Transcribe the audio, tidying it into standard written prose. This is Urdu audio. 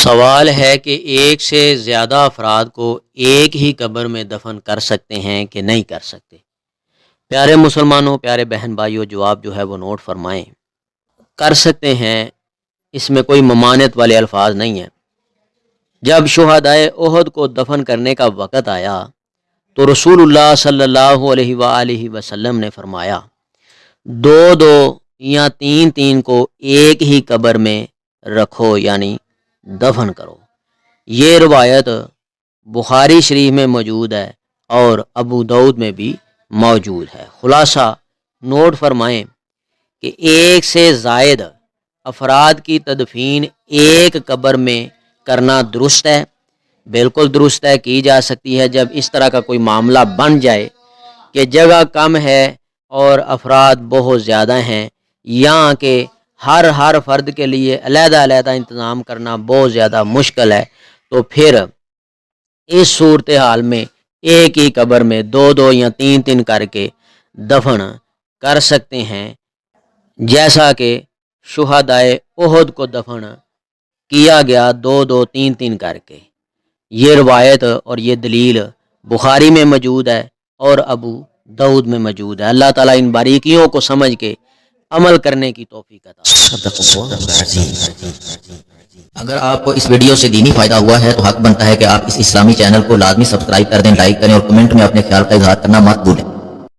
سوال ہے کہ ایک سے زیادہ افراد کو ایک ہی قبر میں دفن کر سکتے ہیں کہ نہیں کر سکتے؟ پیارے مسلمانوں، پیارے بہن بھائیوں، جواب جو ہے وہ نوٹ فرمائیں۔ کر سکتے ہیں، اس میں کوئی ممانعت والے الفاظ نہیں ہیں۔ جب شہدائے احد کو دفن کرنے کا وقت آیا تو رسول اللہ صلی اللہ علیہ وآلہ وسلم نے فرمایا، دو دو یا تین تین کو ایک ہی قبر میں رکھو، یعنی دفن کرو۔ یہ روایت بخاری شریف میں موجود ہے اور ابو داؤد میں بھی موجود ہے۔ خلاصہ نوٹ فرمائیں کہ ایک سے زائد افراد کی تدفین ایک قبر میں کرنا درست ہے، بالکل درست ہے، کی جا سکتی ہے۔ جب اس طرح کا کوئی معاملہ بن جائے کہ جگہ کم ہے اور افراد بہت زیادہ ہیں، یا کہ ہر فرد کے لیے علیحدہ علیحدہ انتظام کرنا بہت زیادہ مشکل ہے، تو پھر اس صورتحال میں ایک ہی قبر میں دو دو یا تین تین کر کے دفن کر سکتے ہیں، جیسا کہ شہدائے احد کو دفن کیا گیا دو دو تین تین کر کے۔ یہ روایت اور یہ دلیل بخاری میں موجود ہے اور ابو داؤد میں موجود ہے۔ اللہ تعالیٰ ان باریکیوں کو سمجھ کے عمل کرنے کی توفیق عطا فرمائے۔ اگر آپ کو اس ویڈیو سے دینی فائدہ ہوا ہے تو حق بنتا ہے کہ آپ اس اسلامی چینل کو لازمی سبسکرائب کر دیں، لائک کریں اور کمنٹ میں اپنے خیال کا اظہار کرنا مت بھولیں۔